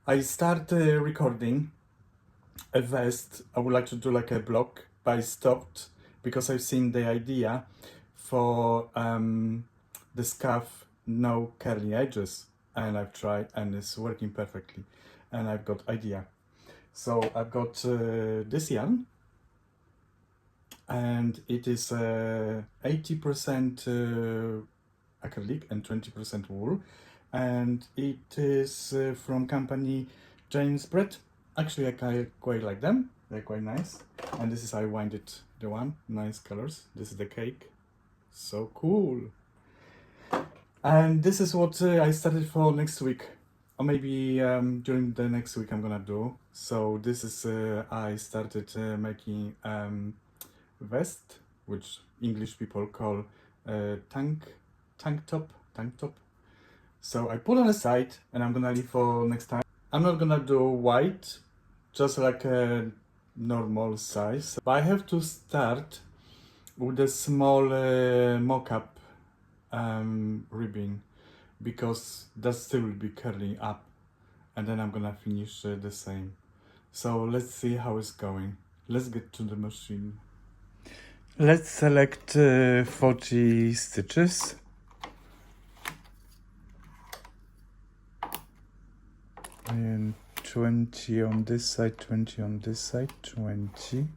I start recording a vest. I would like to do like a block, but I stopped because I've seen the idea for the scarf no curly edges, and I've tried and it's working perfectly, and I've got idea. So I've got this yarn, and it is 80% acrylic and 20% wool, and it is from company James Brett. Actually, I quite like them. They're quite nice. And this is how I wind it. The one nice colors. This is the cake. So cool. And this is what I started for next week, or maybe during the next week I'm gonna do. So this is I started making vest, which English people call tank top. So I put on the side, and I'm gonna leave for next time. I'm not gonna do white, just like a normal size. But I have to start with a small mock-up ribbing, because that still will be curling up, and then I'm gonna finish the same. So let's see how it's going. Let's get to the machine. Let's select 40 stitches. And 20 on this side, 20 on this side, 20.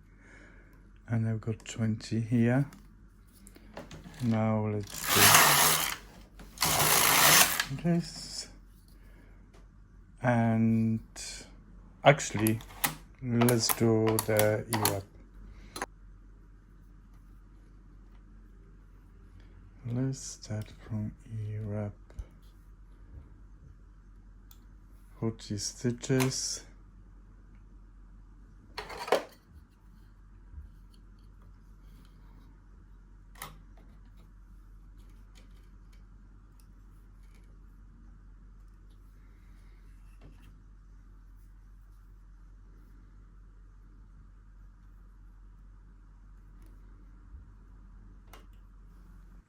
And I've got 20 here. Now let's do this. And actually, let's do the E-wrap. Let's start from E-wrap. 40 stitches.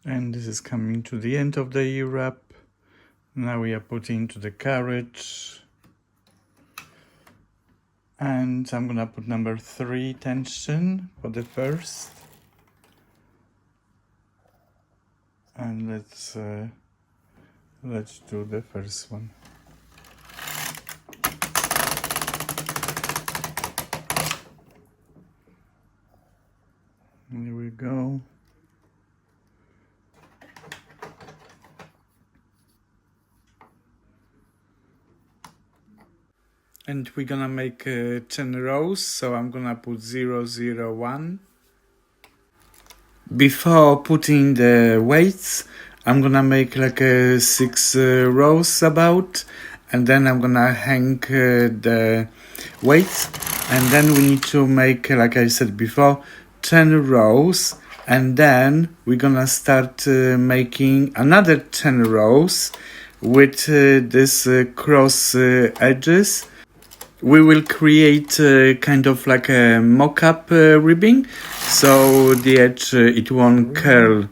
And this is coming to the end of the E-wrap. Now we are putting to the carriage. And I'm gonna put number 3 tension for the first. And let's do the first one. Here we go. And we're gonna make 10 rows, so I'm gonna put 0, 0, 1. Before putting the weights, I'm gonna make like 6 rows about, and then I'm gonna hang the weights, and then we need to make, like I said before, 10 rows, and then we're gonna start making another 10 rows with this cross edges. We will create kind of like a mock-up ribbing, so the edge it won't curl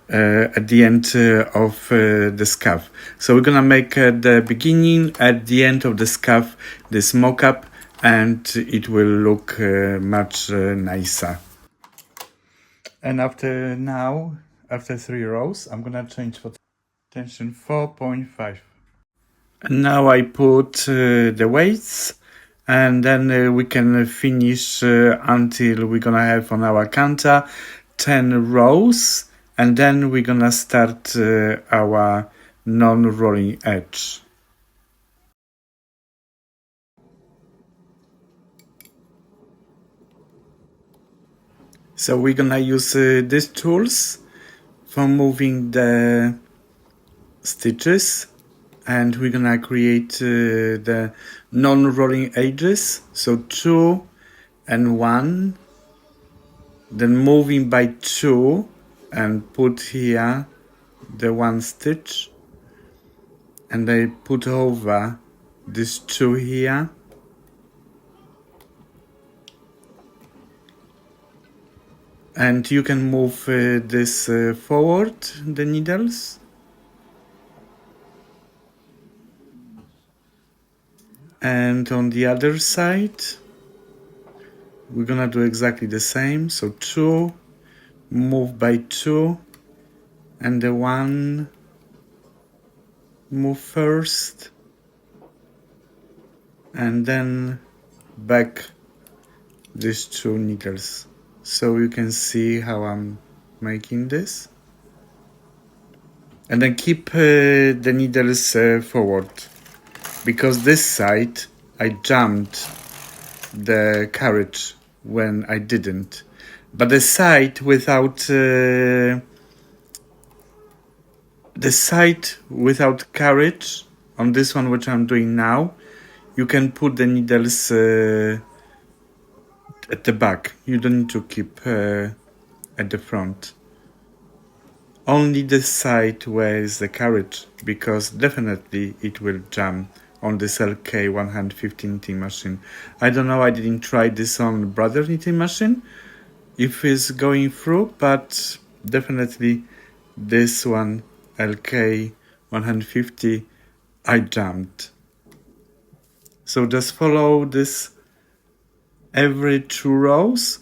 at the end of the scarf. So we're gonna make at the beginning, at the end of the scarf, this mock-up, and it will look much nicer. And after 3 rows, I'm gonna change for tension 4.5. And now I put the weights, and then we can finish until we're gonna have on our counter 10 rows, and then we're gonna start our non-rolling edge. So we're gonna use these tools for moving the stitches, and we're gonna create the non-rolling edges. So 2 and 1, then moving by 2 and put here the 1 stitch, and I put over this 2 here, and you can move this forward, the needles. And on the other side, we're gonna do exactly the same. So 2, move by 2, and the 1 move first, and then back these 2 needles. So you can see how I'm making this. And then keep the needles forward, because this side I jumped the carriage when I didn't. But the side without carriage, on this one which I'm doing now, you can put the needles at the back. You don't need to keep at the front. Only the side where is the carriage, because definitely it will jam on this LK150 knitting machine. I don't know, I didn't try this on brother knitting machine if it's going through, but definitely this one LK150 I jammed. So just follow this every 2 rows.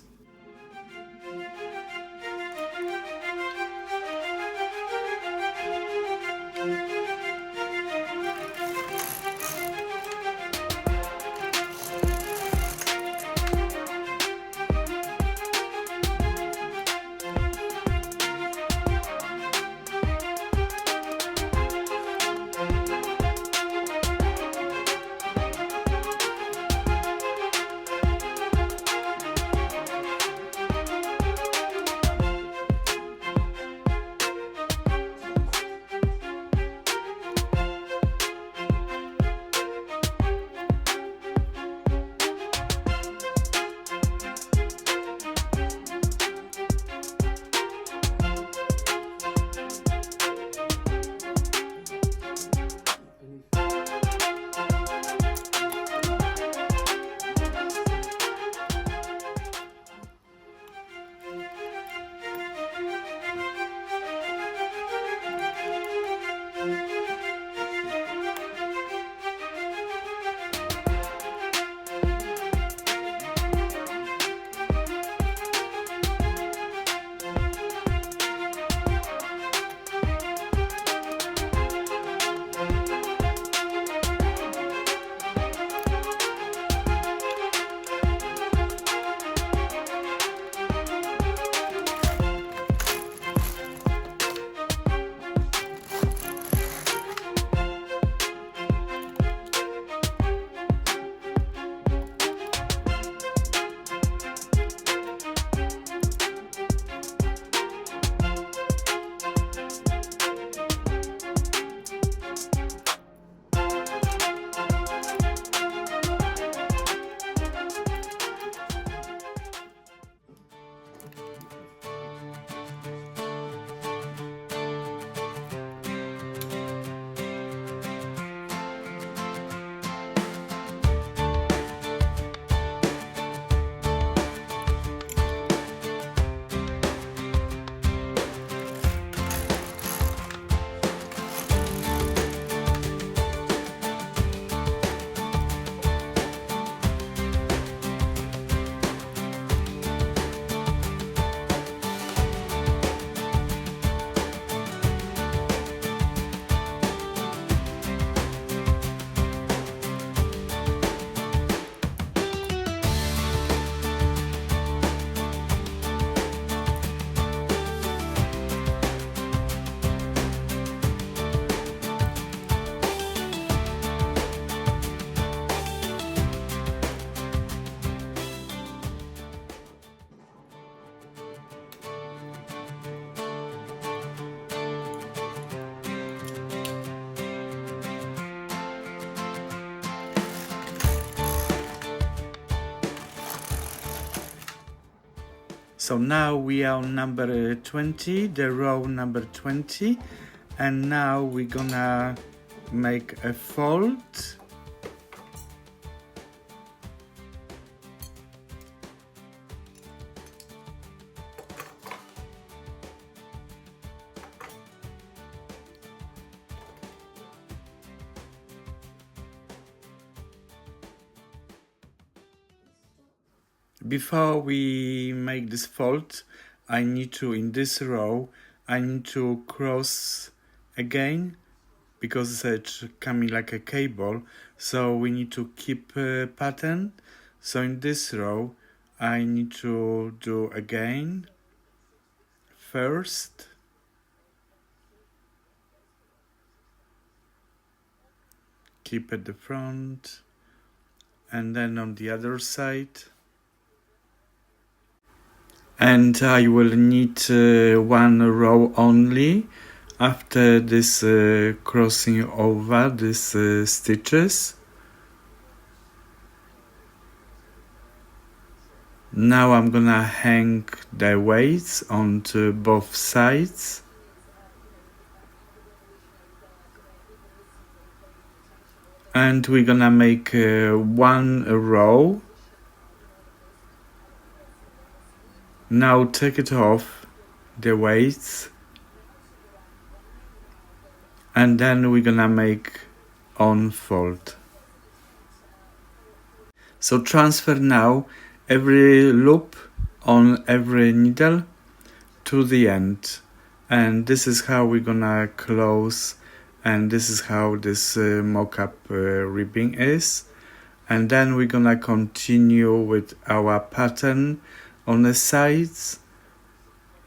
So now we are on number 20, the row number 20, and now we're gonna make a fold. Before we make this fold, I need to, in this row, I need to cross again, because it's coming like a cable, so we need to keep a pattern. So in this row I need to do again first, keep at the front, and then on the other side. And I will need one row only after this crossing over these stitches. Now I'm gonna hang the weights onto both sides. And we're gonna make one row. Now take it off, the weights, and then we're gonna make unfold. So transfer now every loop on every needle to the end, and this is how we're gonna close, and this is how this mock-up ribbing is. And then we're gonna continue with our pattern on the sides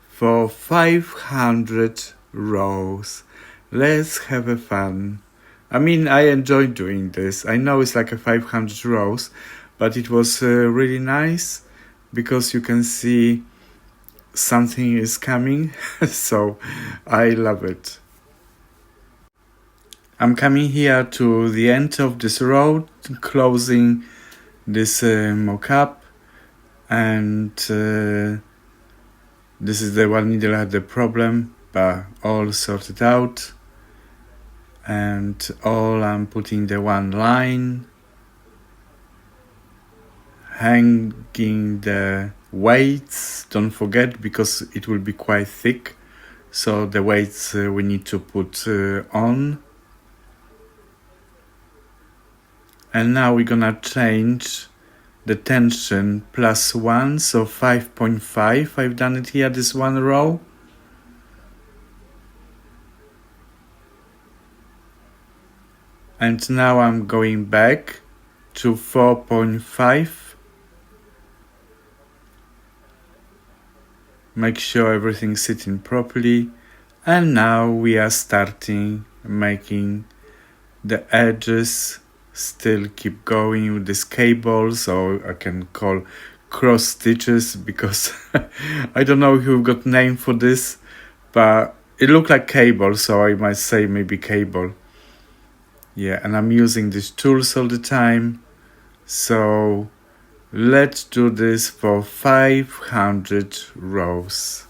for 500 rows. Let's have a fun. I mean, I enjoy doing this. I know it's like a 500 rows, but it was really nice because you can see something is coming. So I love it. I'm coming here to the end of this row, closing this mock-up, and this is the one needle had the problem, but all sorted out. And all I'm putting the one line, hanging the weights, don't forget, because it will be quite thick, so the weights we need to put on. And now we're gonna change the tension +1, so 5.5. I've done it here, this one row. And now I'm going back to 4.5. Make sure everything's sitting properly. And now we are starting making the edges. Still keep going with this cable, so I can call cross stitches, because I don't know who got name for this, but it looked like cable, so I might say maybe cable. Yeah, and I'm using these tools all the time. So let's do this for 500 rows.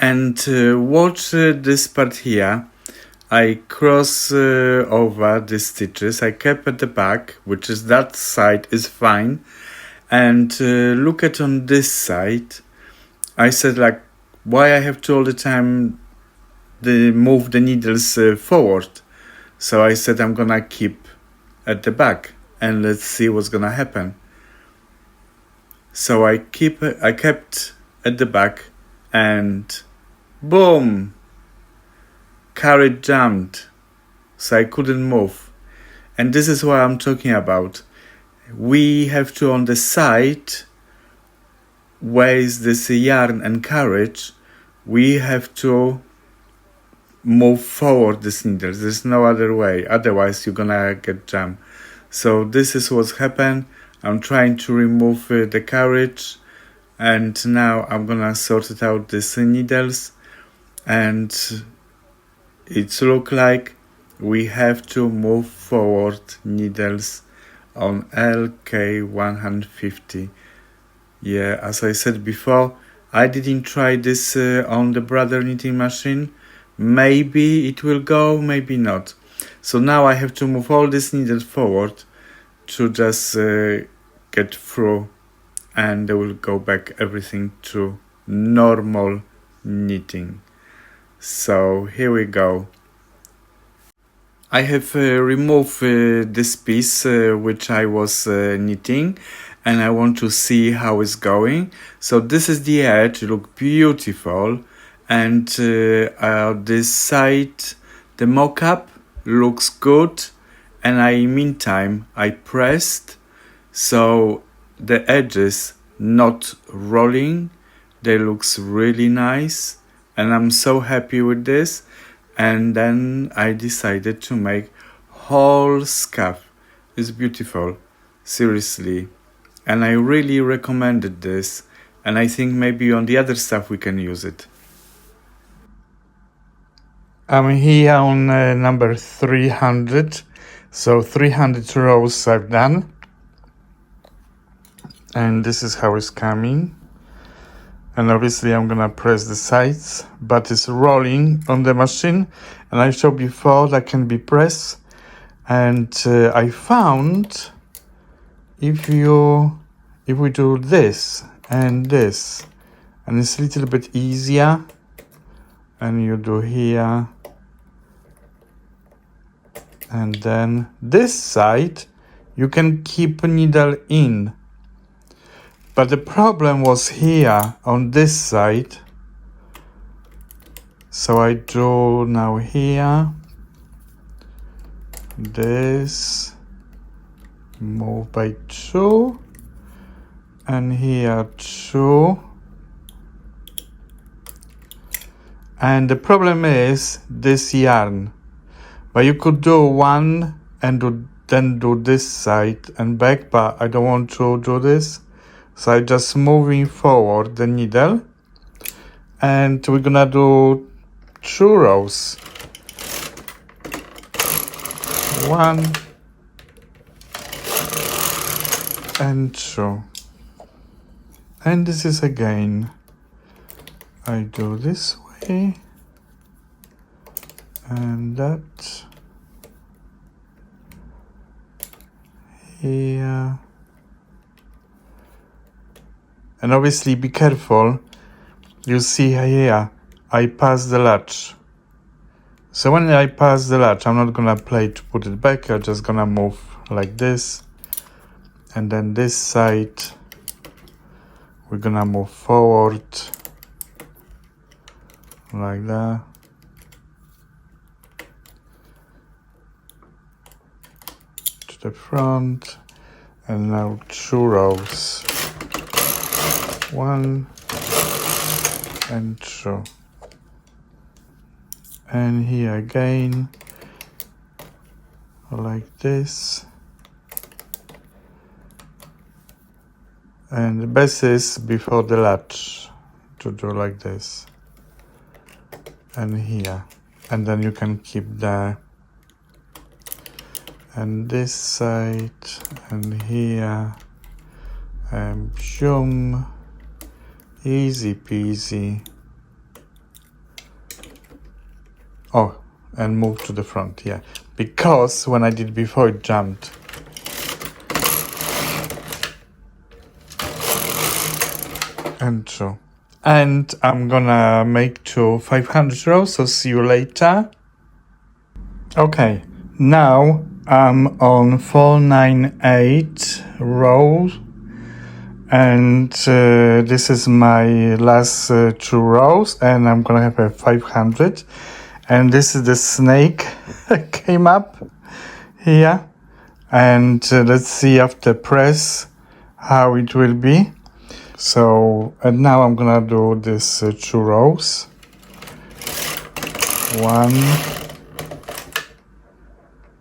And watch this part here. I cross over the stitches. I kept at the back, which is that side is fine. And look at on this side. I said like, why I have to all the time move the needles forward. So I said I'm gonna keep at the back and let's see what's gonna happen. So I kept at the back, and boom, carriage jumped, so I couldn't move. And this is what I'm talking about. we have to, on the side where is this yarn and carriage, we have to move forward this needle. There's no other way, otherwise you're gonna get jammed. So this is what's happened. I'm trying to remove the carriage, and now I'm gonna sort it out these needles, and it's look like we have to move forward needles on LK150. Yeah, as I said before, I didn't try this on the brother knitting machine. Maybe it will go, maybe not. So now I have to move all these needles forward to just get through, and they will go back everything to normal knitting. So here we go. I have removed this piece which I was knitting, and I want to see how it's going. So this is the edge, look beautiful, and this side, the mock-up looks good, and meantime I pressed, so the edges not rolling, they looks really nice, and I'm so happy with this. And then I decided to make whole scarf. It's beautiful, seriously, and I really recommended this, and I think maybe on the other stuff we can use it. I'm here on number 300, so 300 rows I've done, and this is how it's coming. And obviously I'm gonna press the sides, but it's rolling on the machine, and I showed before that can be pressed. And I found if we do this, and it's a little bit easier, and you do here, and then this side you can keep a needle in. But the problem was here on this side. So I do now here, this, move by 2, and here 2. And the problem is this yarn. But you could do one and then do this side and back, but I don't want to do this. So I'm just moving forward the needle, and we're gonna do 2 rows. 1 and 2. And this is again, I do this way, and that here. And obviously be careful, you see here, I pass the latch. So when I pass the latch, I'm not gonna play to put it back, I'm just gonna move like this. And then this side, we're gonna move forward, like that. To the front, and now 2 rows. 1 and 2, and here again like this, and the best is before the latch to do like this, and here, and then you can keep there, and this side, and here, and zoom. Easy peasy. Oh, and move to the front, yeah. Because when I did before, it jumped. And so. And I'm gonna make to 500 rows, so see you later. Okay, now I'm on 498 rows. And this is my last 2 rows, and I'm gonna have a 500. And this is the snake that came up here, and let's see after press how it will be. So, and now I'm gonna do this 2 rows. 1,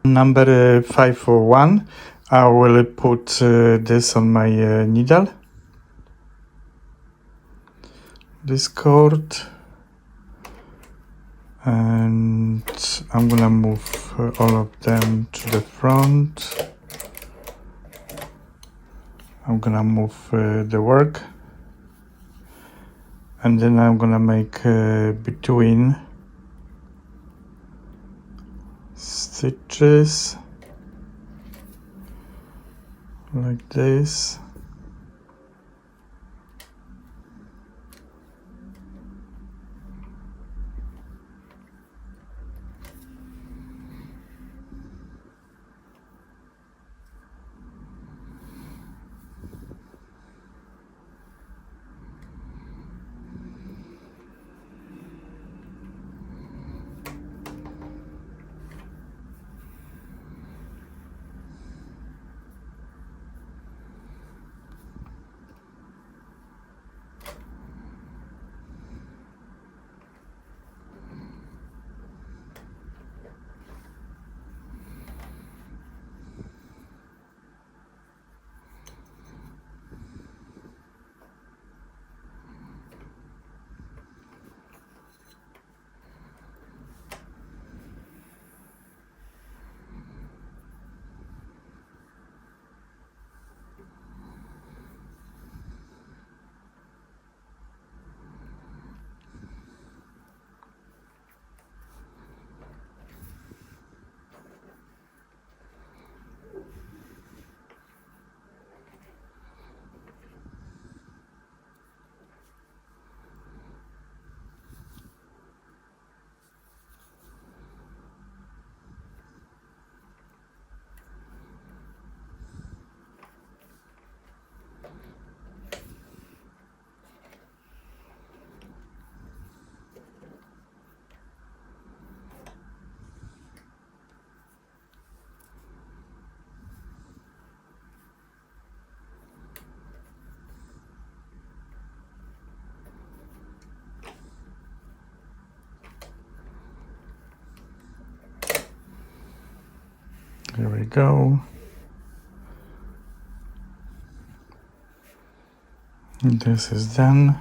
number 541. I will put this on my needle, this cord, and I'm gonna move all of them to the front. I'm gonna move the work, and then I'm gonna make between stitches like this. Here we go. This is done,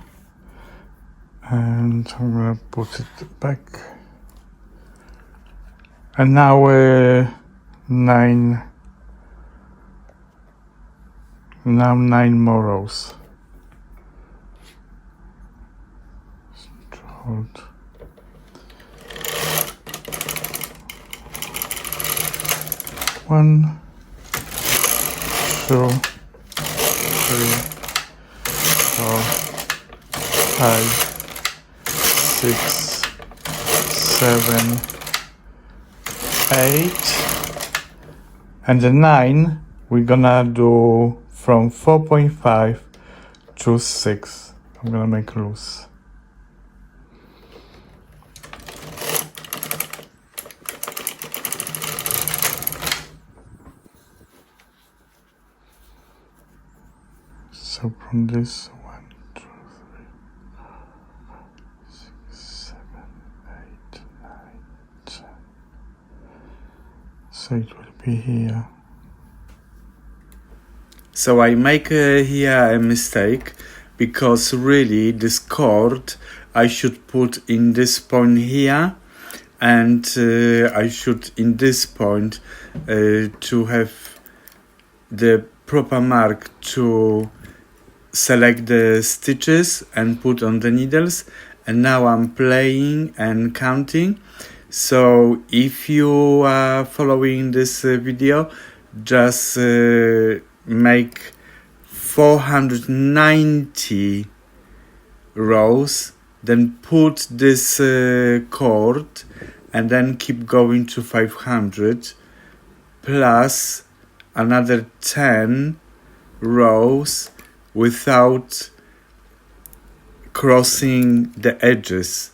and I'm gonna put it back. And now 9 more rows. Hold. 1, 2, 3, 4, 5, 6, 7, 8, and the 9 we're gonna do from 4.5 to 6. I'm gonna make loose. So from this 1, 2, 3, 4, 6, 7, 8, 9, 10. So it will be here. So I make here a mistake, because really this cord I should put in this point here, and I should in this point to have the proper mark to select the stitches and put on the needles. And now I'm playing and counting. So if you are following this video, just make 490 rows, then put this cord, and then keep going to 500 plus another 10 rows without crossing the edges,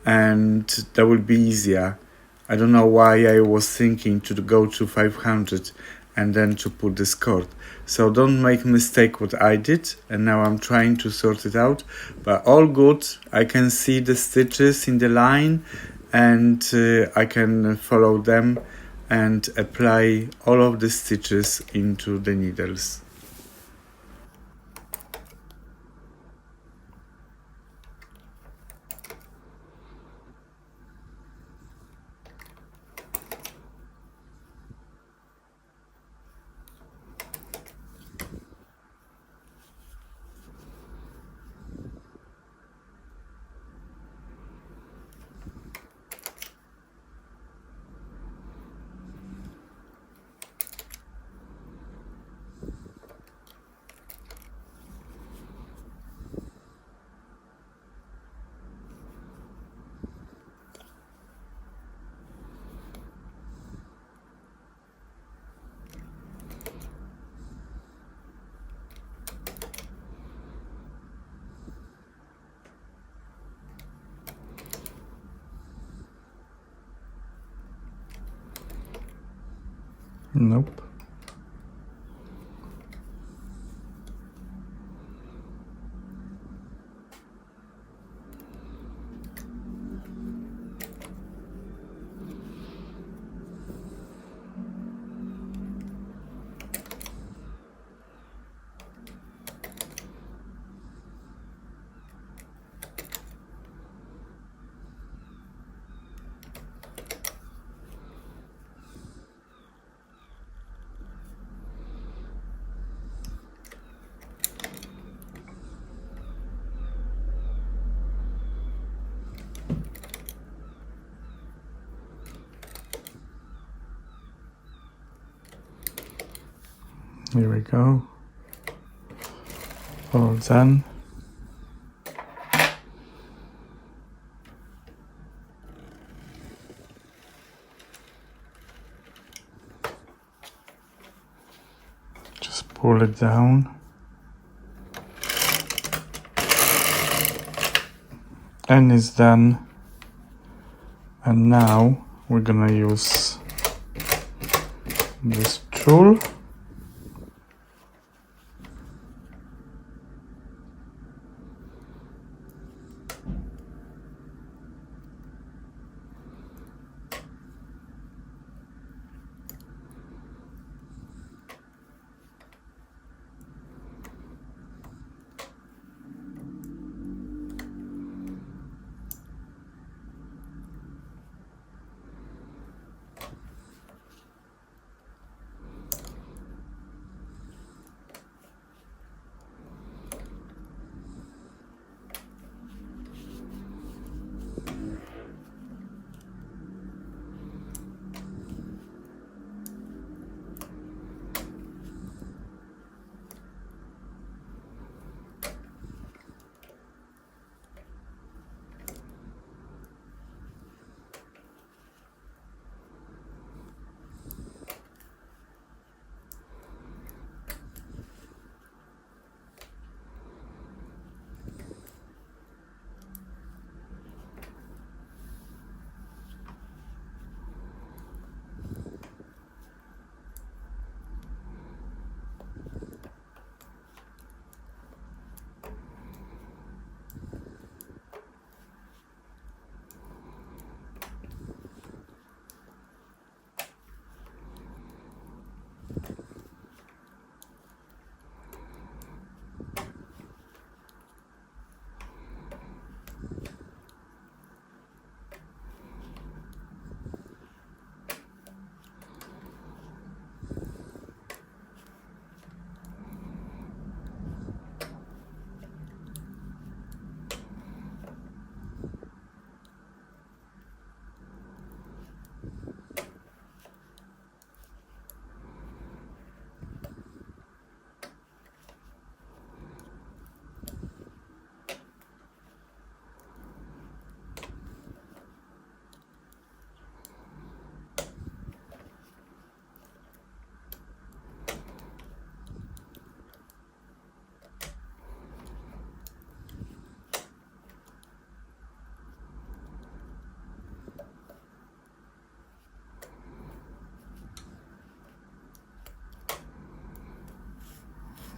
and that will be easier. I don't know why I was thinking to go to 500 and then to put this cord. So don't make mistake what I did, and now I'm trying to sort it out, but all good. I can see the stitches in the line, and I can follow them and apply all of the stitches into the needles. Nope. Here we go. All done. Just pull it down. And it's done. And now we're gonna use this tool.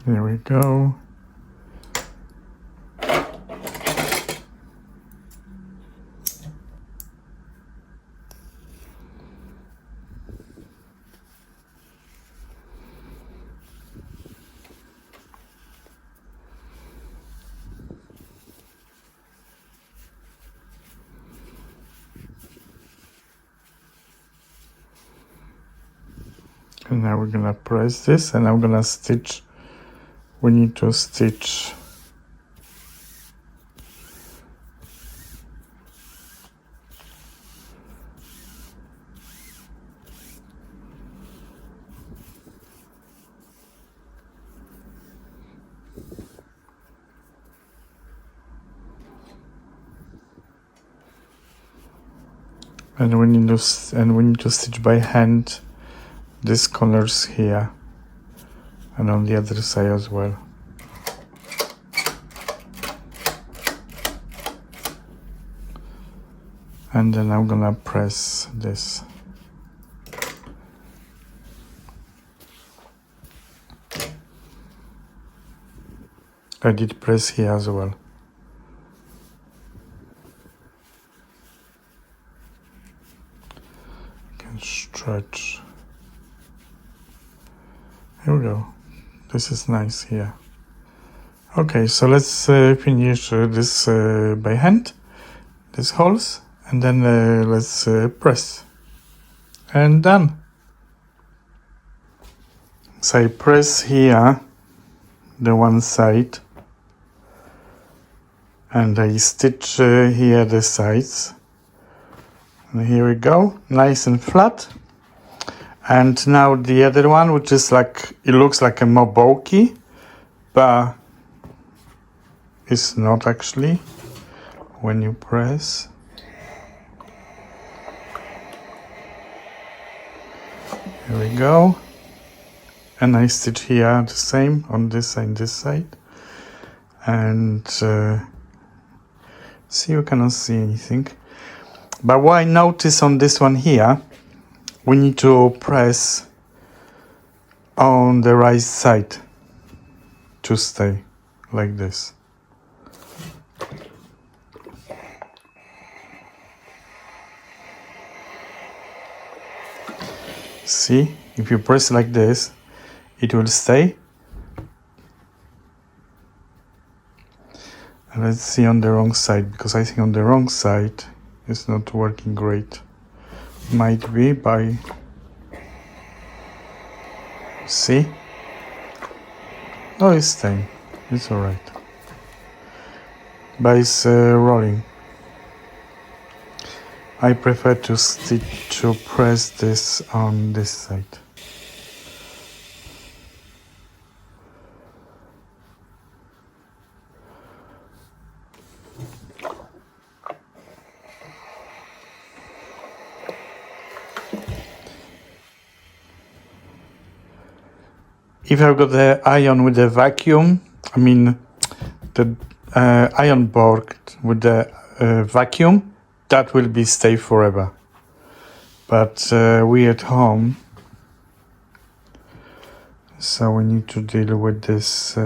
Here we go. And now we're gonna press this, and I'm gonna stitch. We need to stitch and we need to stitch by hand these colors here and on the other side as well. And then I'm gonna press this. I did press here as well. Can stretch. Here we go. This is nice here. Okay, so let's finish this by hand, these holes, and then let's press. And done. So I press here the one side, and I stitch here the sides. And here we go, nice and flat. And now the other one, which is like, it looks like a more bulky, but it's not actually when you press. Here we go. And I stitch here the same on this side. And see, you cannot see anything. But what I notice on this one here, we need to press on the right side to stay like this. See, if you press like this, it will stay. And let's see on the wrong side, because I think on the wrong side it's not working great. Might be by, see? No, it's staying. It's alright. But it's rolling. I prefer to press this on this side. If I've got the iron with the vacuum, I mean the iron board with the vacuum, that will be stay forever. But we at home, so we need to deal with this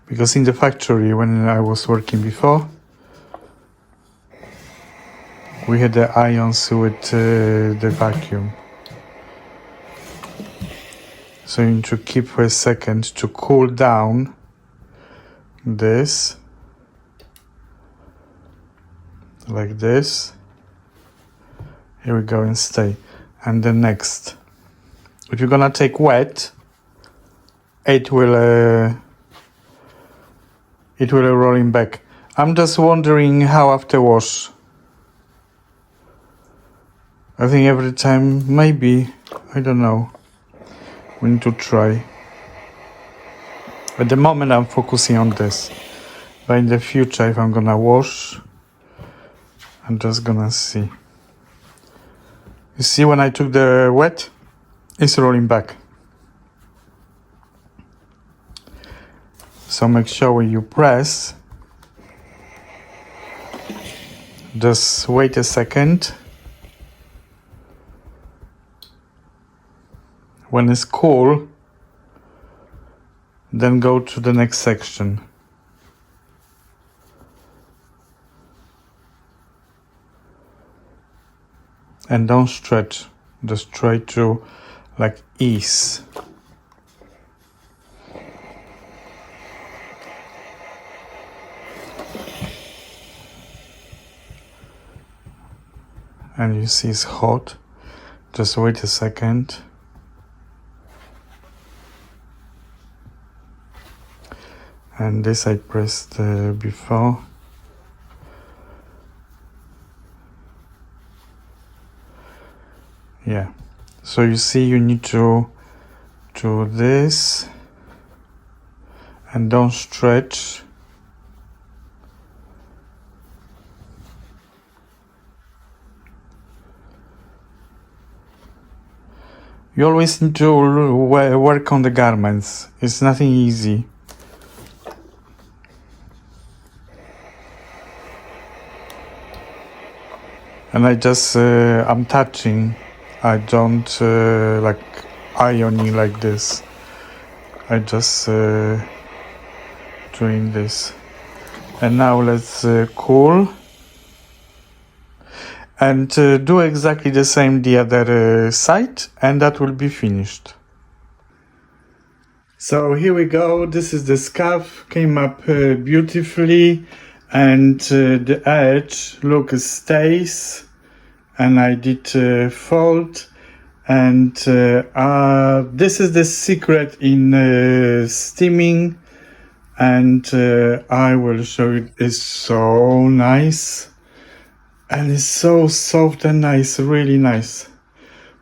because in the factory when I was working before, we had the irons with the vacuum. So you need to keep for a second to cool down this, like this. Here we go, and stay. And then next, if you're gonna take wet, it will rolling back. I'm just wondering how after wash. I think every time, maybe, I don't know. We need to try. At the moment I'm focusing on this. But in the future, if I'm gonna wash, I'm just gonna see. You see, when I took the wet, it's rolling back. So make sure when you press, just wait a second. when it's cool, then go to the next section. And don't stretch, just try to like ease. And you see it's hot, just wait a second. And this I pressed before. Yeah, so you see you need to do this and don't stretch. You always need to work on the garments, it's nothing easy. And I just, I'm touching. I don't like ironing like this. I just doing this. And now let's cool. And do exactly the same the other side, and that will be finished. So here we go. This is the scarf, came up beautifully, and the edge, look, it stays. And I did fold, and this is the secret in steaming, and I will show you. It's so nice, and it's so soft and nice, really nice.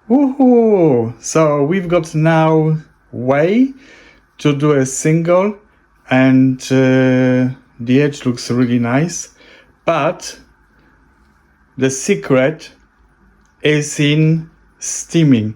Woohoo! So we've got now way to do a single, and the edge looks really nice, but the secret is in steaming.